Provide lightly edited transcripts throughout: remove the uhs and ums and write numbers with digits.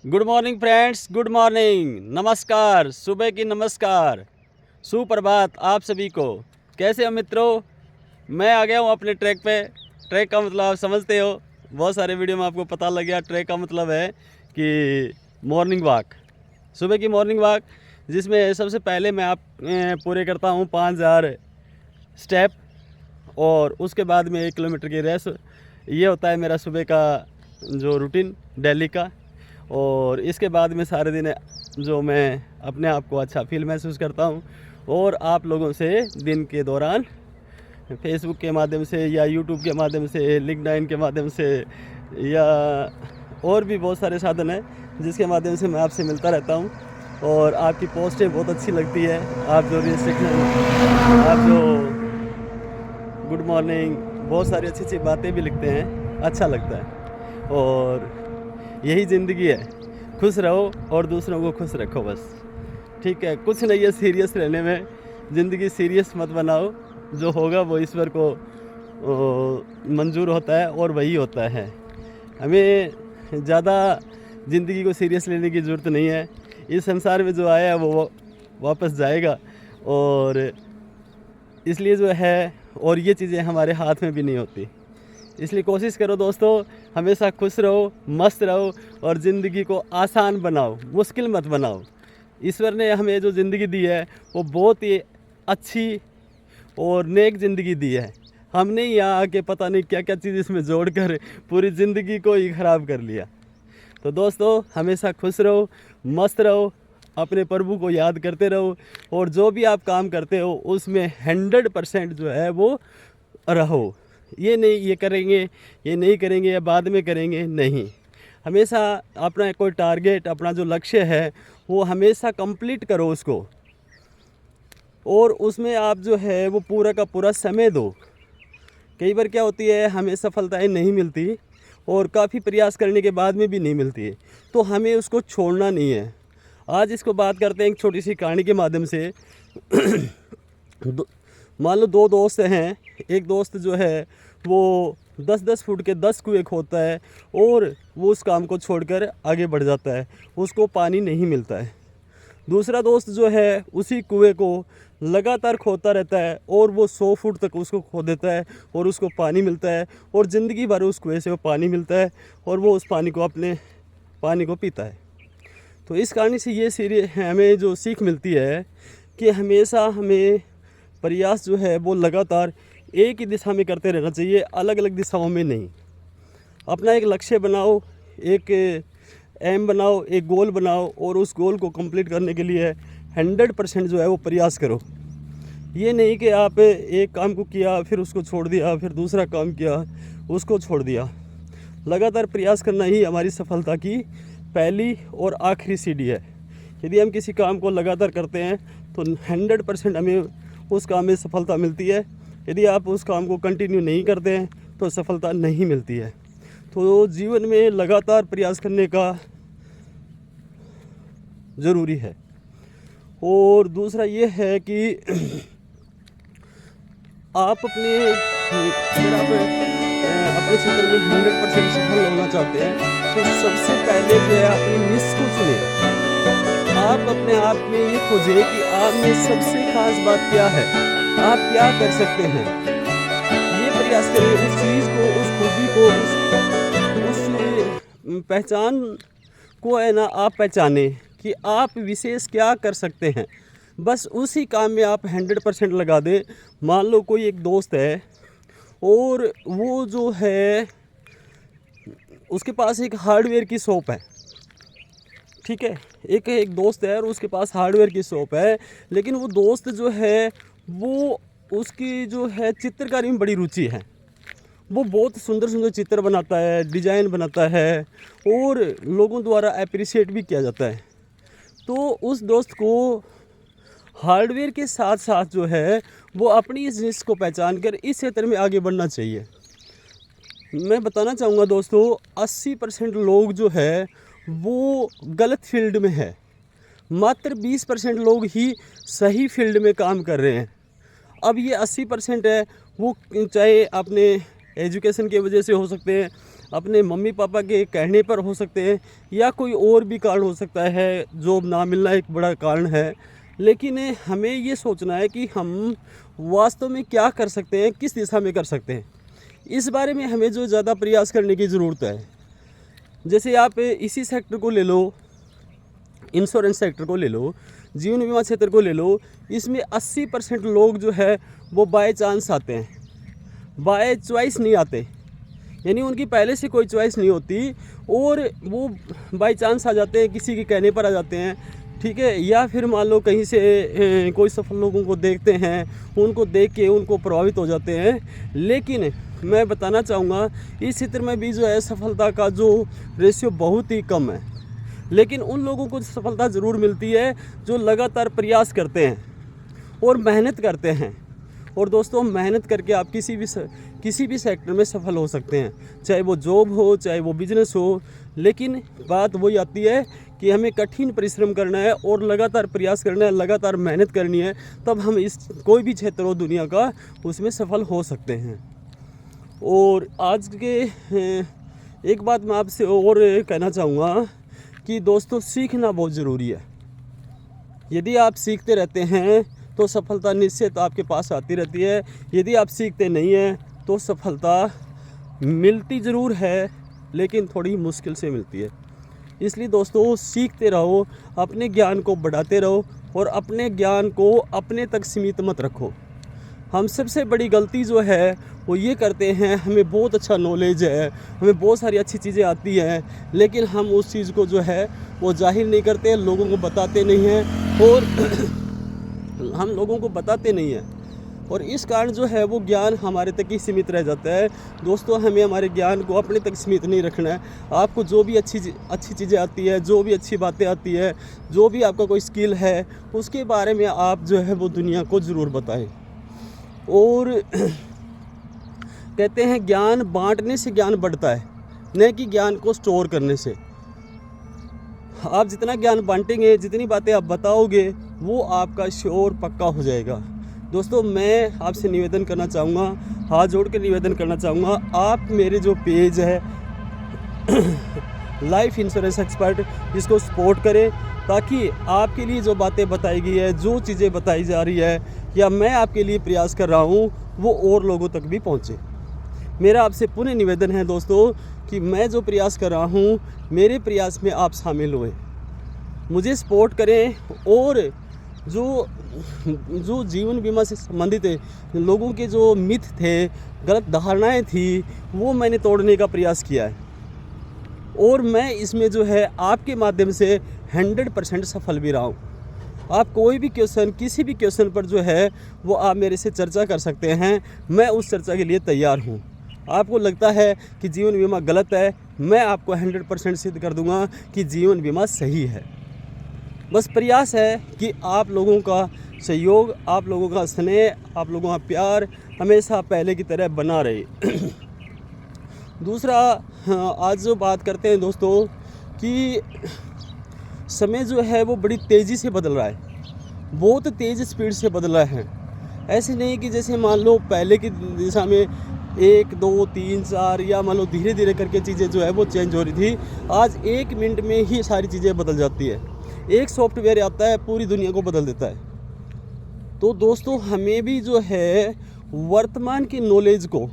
Good morning friends, good morning, नमस्कार, सुबह की नमस्कार, सुप्रभात आप सभी को। कैसे हो मित्रों? मैं आ गया हूँ अपने ट्रैक पे। ट्रैक का मतलब आप समझते हो, बहुत सारे वीडियो में आपको पता लग गया। ट्रैक का मतलब है कि मॉर्निंग वॉक, सुबह की मॉर्निंग वॉक, जिसमें सबसे पहले मैं पूरे करता हूँ 5000 स्टेप और उसके बाद में 1 किलोमीटर की रेस। ये होता है मेरा सुबह का जो रूटीन डेली का। और इसके बाद में सारे दिन जो मैं अपने आप को अच्छा फील महसूस करता हूँ और आप लोगों से दिन के दौरान फेसबुक के माध्यम से या यूट्यूब के माध्यम से, लिंक्डइन के माध्यम से या और भी बहुत सारे साधन हैं जिसके माध्यम से मैं आपसे मिलता रहता हूँ। और आपकी पोस्टें बहुत अच्छी लगती है, आप जो रिस्ट्रिक्शन, आप जो गुड मॉर्निंग, बहुत सारी अच्छी अच्छी बातें भी लिखते हैं, अच्छा लगता है। और यही ज़िंदगी है, खुश रहो और दूसरों को खुश रखो बस, ठीक है। कुछ नहीं है सीरियस रहने में, ज़िंदगी सीरियस मत बनाओ। जो होगा वो ईश्वर को मंजूर होता है और वही होता है। हमें ज़्यादा ज़िंदगी को सीरियस लेने की ज़रूरत नहीं है। इस संसार में जो आया है वो वापस जाएगा, और इसलिए जो है, और ये चीज़ें हमारे हाथ में भी नहीं होती। इसलिए कोशिश करो दोस्तों, हमेशा खुश रहो, मस्त रहो और ज़िंदगी को आसान बनाओ, मुश्किल मत बनाओ। ईश्वर ने हमें जो ज़िंदगी दी है वो बहुत ही अच्छी और नेक ज़िंदगी दी है। हमने यहाँ आके पता नहीं क्या क्या चीज़ इसमें जोड़कर पूरी ज़िंदगी को ही ख़राब कर लिया। तो दोस्तों, हमेशा खुश रहो, मस्त रहो, अपने प्रभु को याद करते रहो और जो भी आप काम करते हो उसमें 100% जो है वो रहो। ये नहीं ये करेंगे, ये नहीं करेंगे या बाद में करेंगे, नहीं। हमेशा अपना कोई टारगेट, अपना जो लक्ष्य है वो हमेशा कंप्लीट करो उसको, और उसमें आप जो है वो पूरा का पूरा समय दो। कई बार क्या होती है, हमें सफलताएं नहीं मिलती और काफ़ी प्रयास करने के बाद में भी नहीं मिलती है, तो हमें उसको छोड़ना नहीं है। आज इसको बात करते हैं एक छोटी सी कहानी के माध्यम से। मान लो 2 दोस्त हैं। एक दोस्त जो है वो 10-10 फुट के 10 कुएं खोदता है और वो उस काम को छोड़कर आगे बढ़ जाता है, उसको पानी नहीं मिलता है। दूसरा दोस्त जो है उसी कुएं को लगातार खोदता रहता है और वो 100 फुट तक उसको खोद देता है और उसको पानी मिलता है, और ज़िंदगी भर उस कुएं से वो पानी मिलता है और वो उस पानी को अपने पानी को पीता है। तो इस कहानी से ये सीरीज हमें जो सीख मिलती है कि हमेशा हमें प्रयास जो है वो लगातार एक ही दिशा में करते रहना चाहिए, अलग अलग दिशाओं में नहीं। अपना एक लक्ष्य बनाओ, एक एम बनाओ, एक गोल बनाओ और उस गोल को कंप्लीट करने के लिए 100% जो है वो प्रयास करो। ये नहीं कि आप एक काम को किया फिर उसको छोड़ दिया, फिर दूसरा काम किया उसको छोड़ दिया। लगातार प्रयास करना ही हमारी सफलता की पहली और आखिरी सीढ़ी है। यदि हम किसी काम को लगातार करते हैं तो 100% हमें उस काम में सफलता मिलती है। यदि आप उस काम को कंटिन्यू नहीं करते हैं तो सफलता नहीं मिलती है। तो जीवन में लगातार प्रयास करने का ज़रूरी है। और दूसरा ये है कि आप अगर आप अपने क्षेत्र में 100% सफल होना चाहते हैं तो सबसे पहले जो है अपनी निश को चुने। आप अपने आप में ये खोजें कि आप में सबसे खास बात क्या है, आप क्या कर सकते हैं। ये प्रयास करें उस चीज़ को, उस खूबी को, उस पहचान को है ना, आप पहचाने कि आप विशेष क्या कर सकते हैं। बस उसी काम में आप 100% लगा दें। मान लो कोई एक दोस्त है और वो जो है उसके पास एक हार्डवेयर की शॉप है, ठीक है। एक दोस्त है और उसके पास हार्डवेयर की शॉप है, लेकिन वो दोस्त जो है वो उसकी जो है चित्रकारी में बड़ी रुचि है। वो बहुत सुंदर सुंदर चित्र बनाता है, डिज़ाइन बनाता है और लोगों द्वारा अप्रिशिएट भी किया जाता है। तो उस दोस्त को हार्डवेयर के साथ साथ जो है वो अपनी इस निश को पहचान कर इस क्षेत्र में आगे बढ़ना चाहिए। मैं बताना चाहूँगा दोस्तों, 80% लोग जो है वो गलत फील्ड में है, मात्र 20% लोग ही सही फील्ड में काम कर रहे हैं। अब ये 80% है वो चाहे अपने एजुकेशन की वजह से हो सकते हैं, अपने मम्मी पापा के कहने पर हो सकते हैं, या कोई और भी कारण हो सकता है, जॉब ना मिलना एक बड़ा कारण है। लेकिन हमें ये सोचना है कि हम वास्तव में क्या कर सकते हैं, किस दिशा में कर सकते हैं, इस बारे में हमें जो ज़्यादा प्रयास करने की ज़रूरत है। जैसे आप इसी सेक्टर को ले लो, इंश्योरेंस सेक्टर को ले लो, जीवन बीमा क्षेत्र को ले लो, इसमें 80% लोग जो है वो बाय चांस आते हैं, बाय चॉइस नहीं आते, यानी उनकी पहले से कोई चॉइस नहीं होती और वो बाय चांस आ जाते हैं, किसी के कहने पर आ जाते हैं, ठीक है। या फिर मान लो कहीं से कोई सफल लोगों को देखते हैं, उनको देख के उनको प्रभावित हो जाते हैं। लेकिन मैं बताना चाहूँगा इस क्षेत्र में भी जो है सफलता का जो रेशियो बहुत ही कम है। लेकिन उन लोगों को सफलता ज़रूर मिलती है जो लगातार प्रयास करते हैं और मेहनत करते हैं। और दोस्तों, मेहनत करके आप किसी भी सेक्टर में सफल हो सकते हैं, चाहे वो जॉब हो, चाहे वो बिजनेस हो। लेकिन बात वही आती है कि हमें कठिन परिश्रम करना है और लगातार प्रयास करना है, लगातार मेहनत करनी है, तब हम इस कोई भी क्षेत्र हो दुनिया का उसमें सफल हो सकते हैं। और आज के एक बात मैं आपसे और कहना चाहूँगा कि दोस्तों, सीखना बहुत ज़रूरी है। यदि आप सीखते रहते हैं तो सफलता निश्चित आपके पास आती रहती है। यदि आप सीखते नहीं हैं तो सफलता मिलती ज़रूर है, लेकिन थोड़ी मुश्किल से मिलती है। इसलिए दोस्तों, सीखते रहो, अपने ज्ञान को बढ़ाते रहो और अपने ज्ञान को अपने तक सीमित मत रखो। हम सबसे बड़ी गलती जो है वो ये करते हैं, हमें बहुत अच्छा नॉलेज है, हमें बहुत सारी अच्छी चीज़ें आती हैं, लेकिन हम उस चीज़ को जो है वो जाहिर नहीं करते, लोगों को बताते नहीं हैं और हम लोगों को बताते नहीं हैं, और इस कारण जो है वो ज्ञान हमारे तक ही सीमित रह जाता है। दोस्तों, हमें हमारे ज्ञान को अपने तक सीमित नहीं रखना है। आपको जो भी अच्छी चीज़ें आती है, जो भी अच्छी बातें आती है, जो भी आपका कोई स्किल है, उसके बारे में आप जो है वो दुनिया को ज़रूर बताएं। और कहते हैं ज्ञान बांटने से ज्ञान बढ़ता है, न कि ज्ञान को स्टोर करने से। आप जितना ज्ञान बांटेंगे, जितनी बातें आप बताओगे, वो आपका श्योर पक्का हो जाएगा। दोस्तों, मैं आपसे निवेदन करना चाहूँगा, हाथ जोड़ के निवेदन करना चाहूँगा, आप मेरे जो पेज है लाइफ इंश्योरेंस एक्सपर्ट, इसको सपोर्ट करें, ताकि आपके लिए जो बातें बताई गई है, जो चीज़ें बताई जा रही है, या मैं आपके लिए प्रयास कर रहा हूँ, वो और लोगों तक भी पहुँचे। मेरा आपसे पुनः निवेदन है दोस्तों कि मैं जो प्रयास कर रहा हूँ, मेरे प्रयास में आप शामिल हुए, मुझे सपोर्ट करें। और जो जीवन बीमा से संबंधित लोगों के जो मिथ थे, गलत धारणाएं थी, वो मैंने तोड़ने का प्रयास किया है, और मैं इसमें जो है आपके माध्यम से 100% सफल भी रहा हूँ। आप कोई भी क्वेश्चन, किसी भी क्वेश्चन पर जो है वो आप मेरे से चर्चा कर सकते हैं, मैं उस चर्चा के लिए तैयार हूँ। आपको लगता है कि जीवन बीमा गलत है, मैं आपको 100% सिद्ध कर दूंगा कि जीवन बीमा सही है। बस प्रयास है कि आप लोगों का सहयोग, आप लोगों का स्नेह, आप लोगों का प्यार हमेशा पहले की तरह बना रहे। दूसरा, आज जो बात करते हैं दोस्तों कि समय जो है वो बड़ी तेज़ी से बदल रहा है, बहुत तेज़ स्पीड से बदल रहा है। ऐसे नहीं कि जैसे मान लो पहले की दिशा में 1 2 3 4 या मान लो धीरे धीरे करके चीज़ें जो है वो चेंज हो रही थी। आज 1 मिनट में ही सारी चीज़ें बदल जाती है। एक सॉफ्टवेयर आता है, पूरी दुनिया को बदल देता है। तो दोस्तों, हमें भी जो है वर्तमान की नॉलेज को,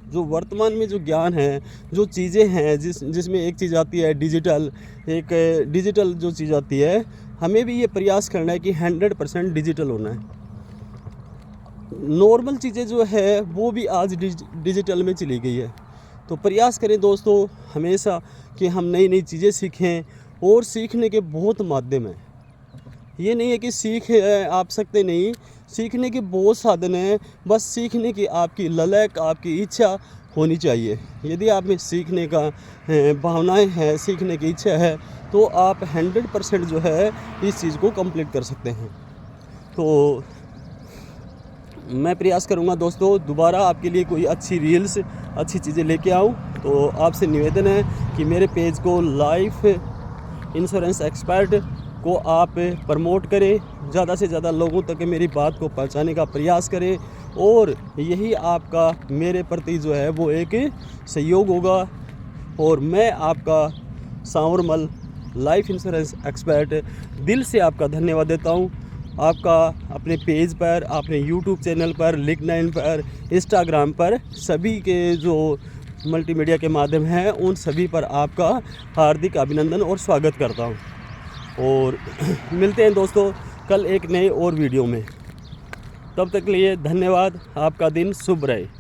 जो वर्तमान में जो ज्ञान है, जो चीज़ें हैं, जिसमें एक चीज़ आती है डिजिटल, एक डिजिटल जो चीज़ आती है, हमें भी ये प्रयास करना है कि 100% डिजिटल होना है। नॉर्मल चीज़ें जो है वो भी आज डिजिटल में चली गई है। तो प्रयास करें दोस्तों हमेशा कि हम नई नई चीज़ें सीखें, और सीखने के बहुत माध्यम हैं। ये नहीं है कि सीख आप सकते नहीं, सीखने के बहुत साधन हैं, बस सीखने की आपकी ललक, आपकी इच्छा होनी चाहिए। यदि आप में सीखने का भावनाएं हैं, सीखने की इच्छा है, तो आप 100% जो है इस चीज़ को कंप्लीट कर सकते हैं। तो मैं प्रयास करूंगा दोस्तों दोबारा आपके लिए कोई अच्छी रील्स, अच्छी चीज़ें लेके आऊं। तो आपसे निवेदन है कि मेरे पेज को लाइफ इंश्योरेंस एक्सपर्ट को आप प्रमोट करें, ज़्यादा से ज़्यादा लोगों तक मेरी बात को पहुंचाने का प्रयास करें, और यही आपका मेरे प्रति जो है वो एक सहयोग होगा। और मैं आपका सांवरमल लाइफ इंश्योरेंस एक्सपर्ट दिल से आपका धन्यवाद देता हूँ। आपका अपने पेज पर, अपने यूट्यूब चैनल पर, लिंक्डइन पर, इंस्टाग्राम पर, सभी के जो मल्टीमीडिया के माध्यम हैं उन सभी पर आपका हार्दिक अभिनंदन और स्वागत करता हूँ। और मिलते हैं दोस्तों कल एक नए और वीडियो में। तब तक के लिए धन्यवाद। आपका दिन शुभ रहे।